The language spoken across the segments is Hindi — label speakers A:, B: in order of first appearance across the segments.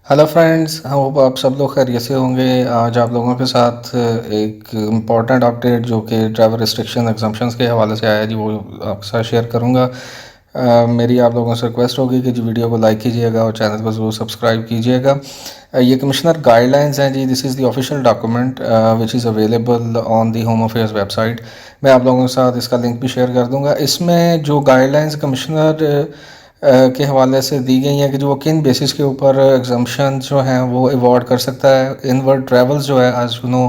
A: हेलो फ्रेंड्स, होप आप सब लोग खैरियत से होंगे। आज आप लोगों के साथ एक इम्पॉर्टेंट अपडेट जो कि ट्रैवल रिस्ट्रिक्शन एग्जाम्पशंस के हवाले से आया है जी, वो आपके साथ शेयर करूँगा। मेरी आप लोगों से रिक्वेस्ट होगी कि जो वीडियो को लाइक कीजिएगा और चैनल को ज़रूर सब्सक्राइब कीजिएगा। ये कमिश्नर गाइडलाइंस हैं जी। This is the official document which is available on the home affairs website. मैं आप लोगों के साथ इसका लिंक भी शेयर कर दूँगा। इसमें जो गाइडलाइंस कमिश्नर के हवाले से दी गई हैं कि जो वो किन बेसिस के ऊपर एग्जाम्शन जो हैं वो अवॉर्ड कर सकता है। इनवर्ड ट्रैवल्स जो है, आज यू नो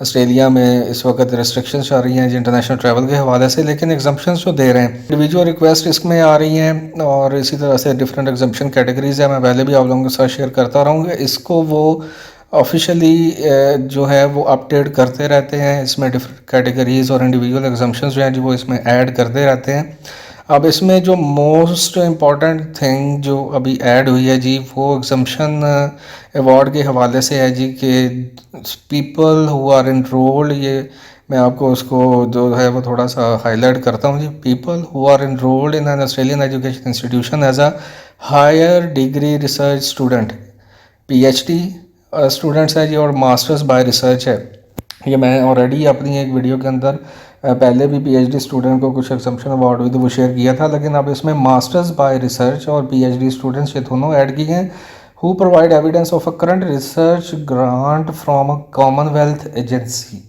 A: ऑस्ट्रेलिया में इस वक्त रिस्ट्रिक्शंस आ रही हैं जी इंटरनेशनल ट्रैवल के हवाले से, लेकिन एग्जाम्शंस जो दे रहे हैं इंडिविजुअल रिक्वेस्ट इसमें आ रही हैं और इसी तरह से डिफरेंट एग्जाम्शन कैटेगरीज है। मैं पहले भी आप लोगों के साथ शेयर करता रहूँगा। इसको वो ऑफिशियली जो है वो अपडेट करते रहते हैं। इसमें डिफरेंट कैटेगरीज और इंडिविजुअल एग्जाम्शंस जो हैं जी वो इसमें ऐड करते रहते हैं। अब इसमें जो मोस्ट इम्पॉर्टेंट थिंग जो अभी ऐड हुई है जी, वो एग्जम्पशन अवार्ड के हवाले से है जी कि पीपल हु आर इनरोल्ड, ये मैं आपको उसको जो है वो थोड़ा सा हाईलाइट करता हूँ जी। People who are enrolled in an Australian education institution as a higher degree research student, PhD students है जी, और मास्टर्स बाय रिसर्च है। ये मैं ऑलरेडी अपनी एक वीडियो के अंदर पहले भी पीएचडी स्टूडेंट को कुछ एग्जम्पशन अवार्ड हुई तो वो शेयर किया था, लेकिन अब इसमें मास्टर्स बाय रिसर्च और पीएचडी स्टूडेंट्स ये दोनों ऐड किए हैं। Who provide evidence of a current research grant from a Commonwealth agency.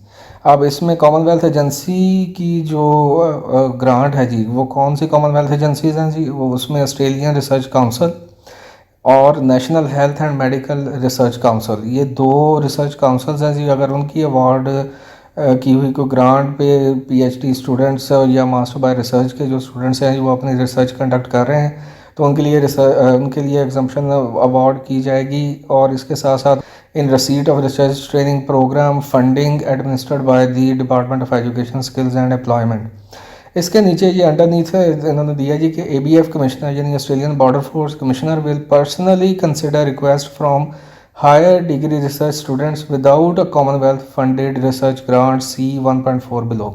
A: अब इसमें कॉमनवेल्थ एजेंसी की जो ग्रांट है जी, वो कौन सी कॉमनवेल्थ एजेंसीज हैं जी, वो उसमें ऑस्ट्रेलियन रिसर्च काउंसिल और national health and medical research council, ये दो रिसर्च काउंसिल्स हैं जी। अगर उनकी अवार्ड की हुई कोई ग्रांट पे पीएचडी स्टूडेंट्स या मास्टर बाय रिसर्च के जो स्टूडेंट्स हैं वो अपनी रिसर्च कंडक्ट कर रहे हैं तो उनके लिए एग्जम्पशन अवार्ड की जाएगी। और इसके साथ साथ in receipt of research training program funding administered by the Department of Education Skills and Employment. इसके नीचे ये अंडरनीथ है इन्होंने दिया जी कि एबीएफ कमिश्नर यानी Australian Border Force commissioner will personally consider request from higher degree research students without a Commonwealth funded research grant see 1.4 below.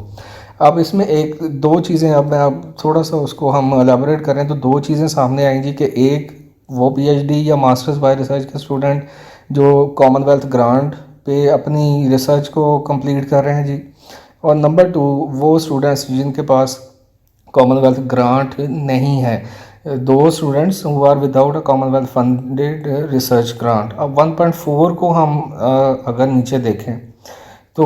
A: अब इसमें एक दो चीज़ें, अब मैं अब थोड़ा सा उसको हम एलेबोरेट करें तो दो चीज़ें सामने आएंगी कि एक वो पीएचडी या मास्टर्स बाय रिसर्च के स्टूडेंट जो कॉमनवेल्थ ग्रांट पे अपनी रिसर्च को कंप्लीट कर रहे हैं जी, और नंबर टू वो स्टूडेंट्स जिनके पास कॉमनवेल्थ ग्रांट नहीं है, दो students who are without a Commonwealth funded research grant. अब 1.4 को हम अगर नीचे देखें तो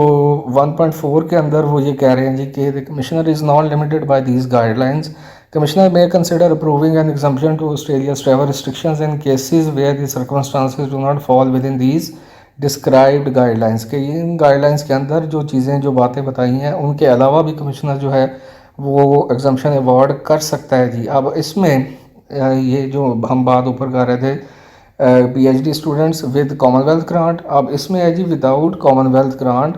A: 1.4 के अंदर वो ये कह रहे हैं जी कि the commissioner is not limited by these guidelines. Commissioner may consider approving an exemption to Australia's travel restrictions in cases where the circumstances do not fall within these described guidelines के। इन गाइडलाइंस के अंदर जो चीज़ें जो बातें बताई हैं उनके अलावा भी कमिश्नर जो है वो एग्जाम्शन अवार्ड कर सकता है जी। अब इसमें ये जो हम बात ऊपर कर रहे थे PhD students with Commonwealth grant, अब इसमें है जी without Commonwealth grant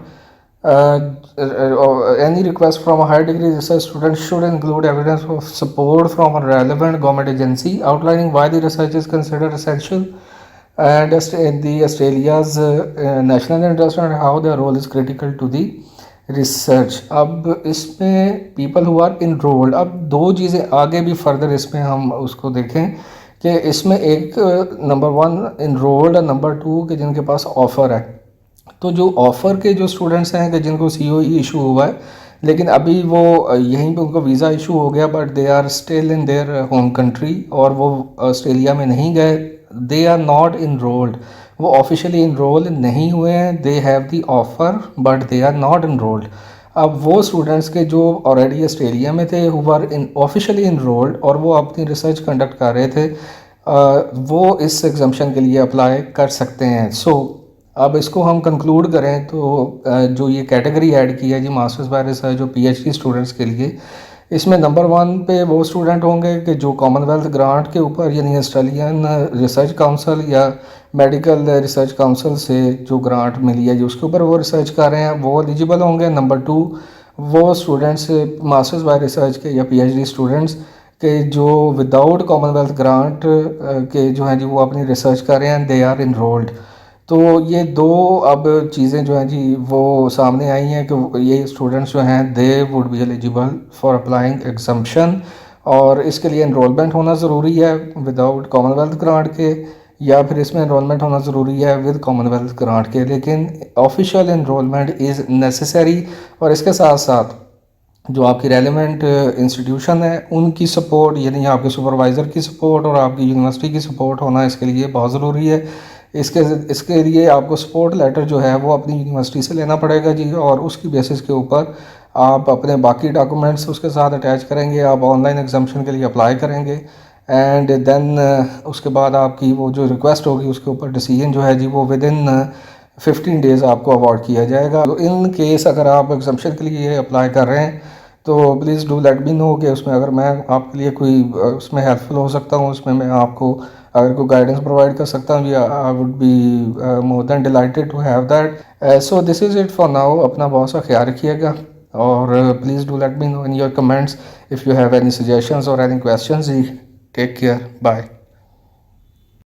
A: any request from a higher degree research student should include evidence of support from a relevant government agency outlining why the research is considered essential and the Australia's national interest and how their role is critical to the research. अब इसमें पीपल हु आर इनरोल्ड, अब दो चीज़ें आगे भी फर्दर इसमें हम उसको देखें कि इसमें एक number one enrolled, number two कि जिनके पास ऑफ़र है। तो जो ऑफ़र के जो स्टूडेंट्स हैं कि जिनको सीओई इशू हुआ है लेकिन अभी वो यहीं पे उनको वीज़ा इशू हो गया but they are still in their home country और वो ऑस्ट्रेलिया में नहीं गए, दे आर नॉट इनरोल्ड, वो ऑफिशियली इनरोल नहीं हुए हैं, they have the offer but they are not enrolled. अब वो स्टूडेंट्स के जो ऑलरेडी ऑस्ट्रेलिया में थे who are in officially enrolled और वो अपनी रिसर्च कंडक्ट कर रहे थे, वो इस एग्जाम्शन के लिए अप्लाई कर सकते हैं। अब इसको हम कंक्लूड करें तो जो ये कैटेगरी ऐड की है जी मास्टर्स बाय रिसर्च जो पीएचडी स्टूडेंट्स के लिए, इसमें नंबर वन पे वो स्टूडेंट होंगे कि जो कॉमनवेल्थ ग्रांट के ऊपर यानी ऑस्ट्रेलियन रिसर्च काउंसिल या मेडिकल रिसर्च काउंसिल से जो ग्रांट मिली है जी उसके ऊपर वो रिसर्च कर रहे हैं, वो एलिजिबल होंगे। नंबर टू वो स्टूडेंट्स मास्टर्स बाय रिसर्च के या पीएचडी स्टूडेंट्स के जो विदाउट कॉमनवेल्थ ग्रांट के जो हैं जी वो अपनी रिसर्च कर रहे हैं, दे आर इनरोल्ड। तो ये दो अब चीज़ें जो हैं जी वो सामने आई हैं कि ये स्टूडेंट्स जो हैं they would be eligible for applying exemption और इसके लिए इनरोलमेंट होना ज़रूरी है विदाउट कॉमनवेल्थ ग्रांट के या फिर इसमें इनरोलमेंट होना ज़रूरी है विद कॉमनवेल्थ ग्रांट के, लेकिन ऑफिशियल इनरोलमेंट इज़ नेसेसरी। और इसके साथ साथ जो आपकी रेलिवेंट इंस्टीट्यूशन है उनकी सपोर्ट, यानी आपके सुपरवाइज़र की सपोर्ट और आपकी यूनिवर्सिटी की सपोर्ट होना इसके लिए बहुत ज़रूरी है। इसके इसके लिए आपको सपोर्ट लेटर जो है वो अपनी यूनिवर्सिटी से लेना पड़ेगा जी, और उसकी बेसिस के ऊपर आप अपने बाकी डॉक्यूमेंट्स उसके साथ अटैच करेंगे, आप ऑनलाइन एग्जामेशन के लिए अप्लाई करेंगे, एंड देन उसके बाद आपकी वो जो रिक्वेस्ट होगी उसके ऊपर डिसीजन जो है जी वो विद इन 15 डेज़ आपको अवॉर्ड किया जाएगा। तो इन केस अगर आप एग्जामेशन के लिए अप्लाई कर रहे हैं तो please do let me no कि उसमें अगर मैं आपके लिए कोई उसमें हेल्पफुल हो सकता हूँ, उसमें मैं आपको अगर कोई गाइडेंस प्रोवाइड कर सकता हूँ, I would be more than delighted to have that. So this is it for now. अपना बहुत सा ख्याल रखिएगा, और please do let me know in your comments if you have any suggestions और any questions. Take care, bye.